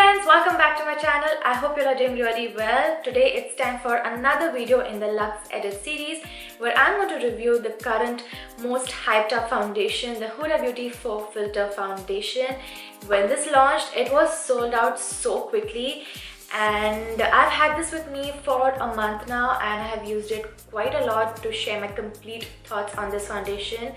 friends, welcome back to my channel. I hope you are doing really well. Today it's time for another video in the Luxe Edit series where I'm going to review the current most hyped up foundation, the Huda Beauty Faux Filter Foundation. When this launched, it was sold out so quickly, and I've had this with me for a month now and I have used it quite a lot to share my complete thoughts on this foundation.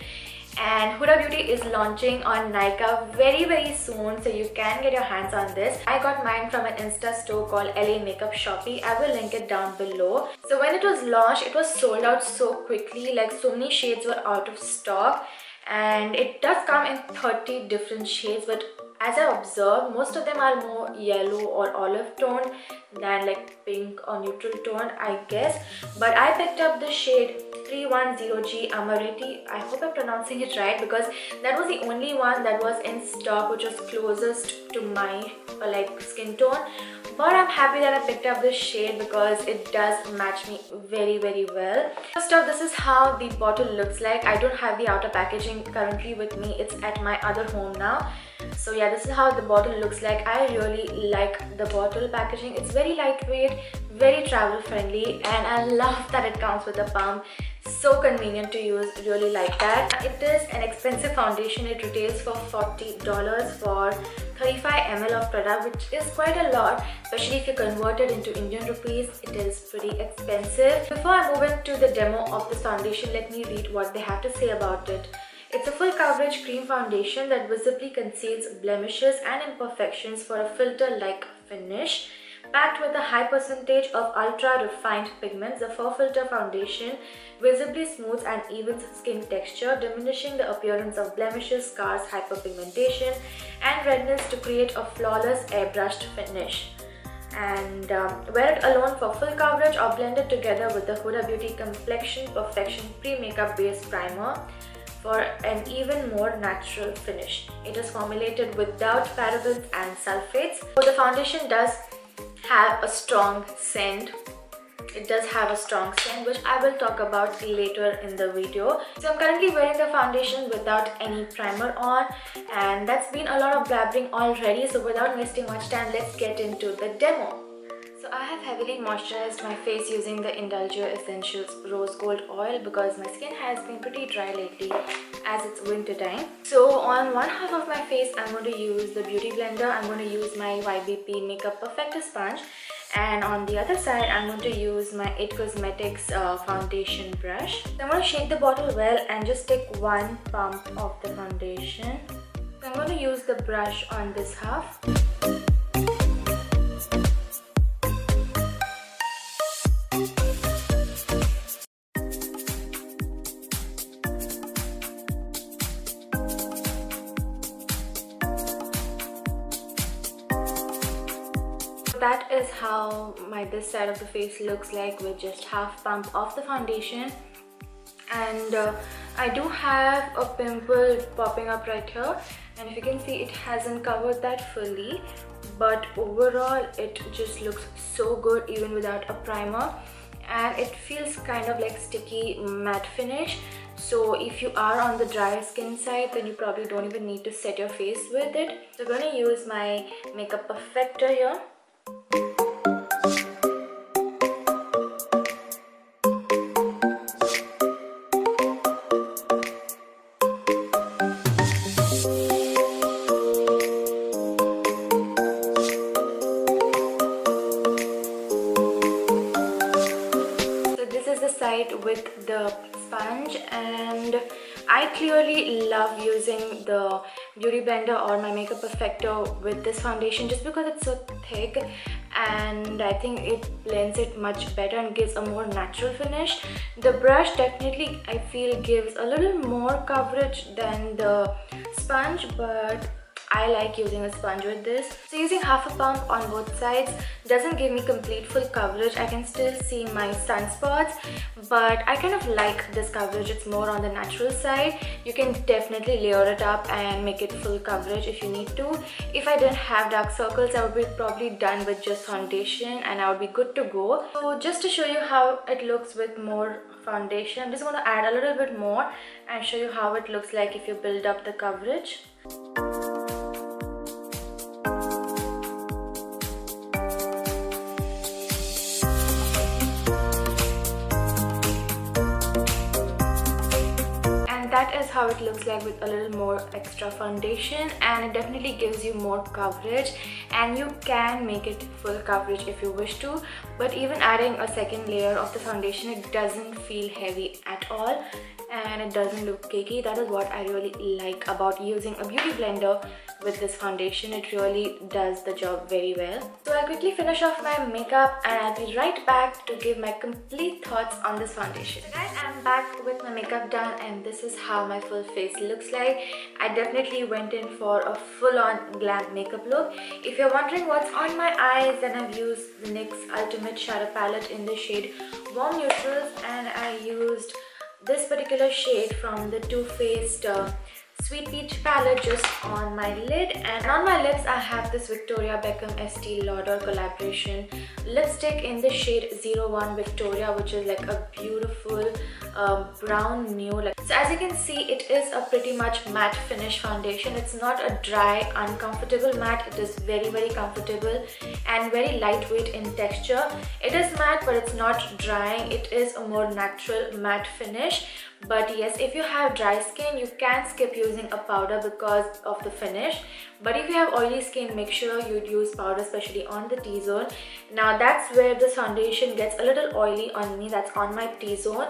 And Huda Beauty is launching on Nykaa very soon, so you can get your hands on this. I got mine from an Insta store called LA Makeup Shoppy. I will link it down below. So when it was launched, it was sold out so quickly, like so many shades were out of stock, and it does come in 30 different shades, but as I observed, most of them are more yellow or olive tone than like pink or neutral tone, I guess. But I picked up the shade 310G Amaretti. I hope I'm pronouncing it right because that was the only one that was in stock which was closest to my like skin tone. But I'm happy that I picked up this shade because it does match me very well. First off, this is how the bottle looks like. I don't have the outer packaging currently with me. It's at my other home now. So yeah, this is how the bottle looks like. I really like the bottle packaging. It's very lightweight, very travel friendly, and I love that it comes with a pump. So convenient to use, really like that. It is an expensive foundation. It retails for $40 for 35 ml of product, which is quite a lot, especially if you convert it into Indian rupees. It is pretty expensive. Before I move into the demo of this foundation, let me read what they have to say about it. It's a full coverage cream foundation that visibly conceals blemishes and imperfections for a filter-like finish. Packed with a high percentage of ultra-refined pigments, the Faux Filter Foundation visibly smooths and evens skin texture, diminishing the appearance of blemishes, scars, hyperpigmentation, and redness to create a flawless airbrushed finish. And wear it alone for full coverage or blend it together with the Huda Beauty Complexion Perfection Pre-Makeup Base Primer for an even more natural finish. It is formulated without parabens and sulfates. So the foundation does have a strong scent. It does have a strong scent, which I will talk about later in the video. So I'm currently wearing the foundation without any primer on, and that's been a lot of blabbering already. So without wasting much time, let's get into the demo. So I have heavily moisturized my face using the Indulger Essentials Rose Gold Oil because my skin has been pretty dry lately as it's winter time. So on one half of my face, I'm going to use the Beauty Blender. I'm going to use my YBP Makeup Perfector sponge, and on the other side, I'm going to use my IT Cosmetics foundation brush. So I'm going to shake the bottle well and just take one pump of the foundation. So I'm going to use the brush on this half. That is how this side of the face looks like with just half pump of the foundation. And I do have a pimple popping up right here, and if you can see, it hasn't covered that fully, but overall it just looks so good even without a primer, and it feels kind of like sticky matte finish. So if you are on the dry skin side, then you probably don't even need to set your face with it. So I'm going to use my Makeup Perfector here. With the sponge, and I clearly love using the Beauty Blender or my Makeup Perfector with this foundation just because it's so thick, and I think it blends it much better and gives a more natural finish. The brush definitely, I feel, gives a little more coverage than the sponge, but I like using a sponge with this. So using half a pump on both sides doesn't give me complete full coverage. I can still see my sunspots, but I kind of like this coverage. It's more on the natural side. You can definitely layer it up and make it full coverage if you need to. If I didn't have dark circles, I would be probably done with just foundation and I would be good to go. So just to show you how it looks with more foundation, I'm just going to add a little bit more and show you how it looks like if you build up the coverage. how it looks like with a little more extra foundation, and it definitely gives you more coverage, and you can make it full coverage if you wish to, but even adding a second layer of the foundation, it doesn't feel heavy at all and it doesn't look cakey. That is what I really like about using a beauty blender with this foundation. It really does the job very well. So I'll quickly finish off my makeup and I'll be right back to give my complete thoughts on this foundation. So guys, I'm back with my makeup done and this is how my full face looks like. I definitely went in for a full-on glam makeup look. If you're wondering what's on my eyes, then I've used the NYX Ultimate Shadow Palette in the shade Warm Neutrals, and I used this particular shade from the Too Faced Sweet Peach palette just on my lid, and on my lips I have this Victoria Beckham Estee Lauder collaboration lipstick in the shade 01 Victoria, which is like a beautiful brown nude. So as you can see, it is a pretty much matte finish foundation. It's not a dry, uncomfortable matte. It is very, very comfortable and very lightweight in texture. It is matte, but it's not drying. It is a more natural matte finish. But yes, if you have dry skin, you can skip using a powder because of the finish. But if you have oily skin, make sure you use powder, especially on the T-zone. Now that's where this foundation gets a little oily on me. That's on my T-zone.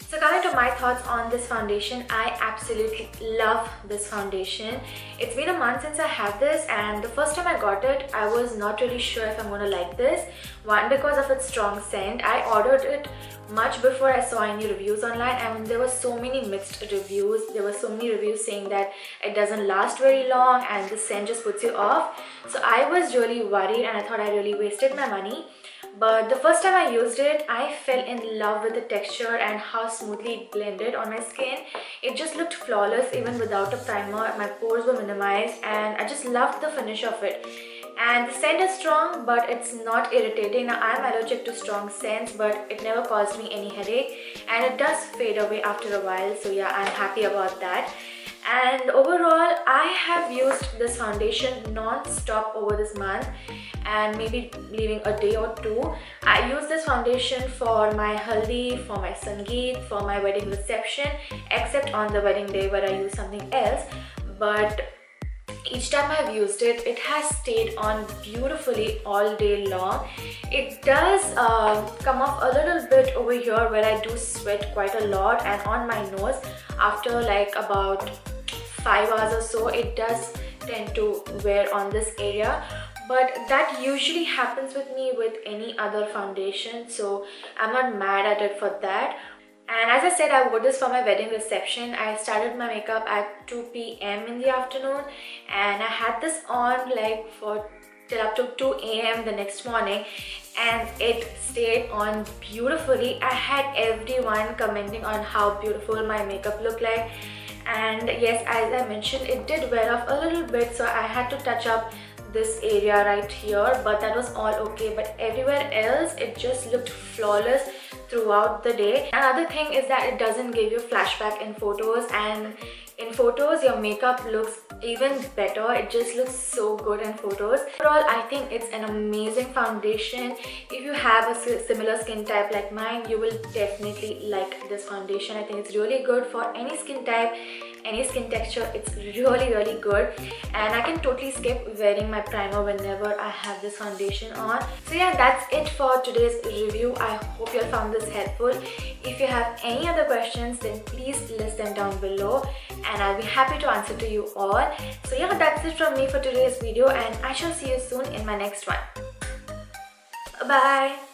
So coming to my thoughts on this foundation, I absolutely love this foundation. It's been a month since I had this, and the first time I got it, I was not really sure if I'm going to like this. One, because of its strong scent. I ordered it much before I saw any reviews online, and there were so many mixed reviews. There were so many reviews saying that it doesn't last very long and the scent just puts you off. So I was really worried and I thought I really wasted my money. But the first time I used it, I fell in love with the texture and how smoothly it blended on my skin. It just looked flawless even without a primer. My pores were minimized and I just loved the finish of it. And the scent is strong, but it's not irritating. Now I'm allergic to strong scents, but it never caused me any headache, and it does fade away after a while. So yeah, I'm happy about that. And overall, I have used this foundation non-stop over this month, and maybe leaving a day or two. I use this foundation for my haldi, for my sangeet, for my wedding reception, except on the wedding day where I use something else. But each time I've used it, it has stayed on beautifully all day long. It does come off a little bit over here where I do sweat quite a lot, and on my nose after like about 5 hours or so, it does tend to wear on this area. But that usually happens with me with any other foundation, so I'm not mad at it for that. And as I said, I wore this for my wedding reception. I started my makeup at 2 p.m. in the afternoon, and I had this on like till up to 2 a.m. the next morning, and it stayed on beautifully. I had everyone commenting on how beautiful my makeup looked like. And yes, as I mentioned, it did wear off a little bit, so I had to touch up this area right here, but that was all okay. But everywhere else, it just looked flawless throughout the day. Another thing is that it doesn't give you flashback in photos, and in photos your makeup looks even better. It just looks so good in photos. Overall, I think it's an amazing foundation. If you have a similar skin type like mine, you will definitely like this foundation. I think it's really good for any skin type, any skin texture. It's really, really good, and I can totally skip wearing my primer whenever I have this foundation on. So yeah, that's it for today's review. I hope you all found this helpful. If you have any other questions, then please list them down below and I'll be happy to answer to you all. So yeah, that's it from me for today's video, and I shall see you soon in my next one. Bye.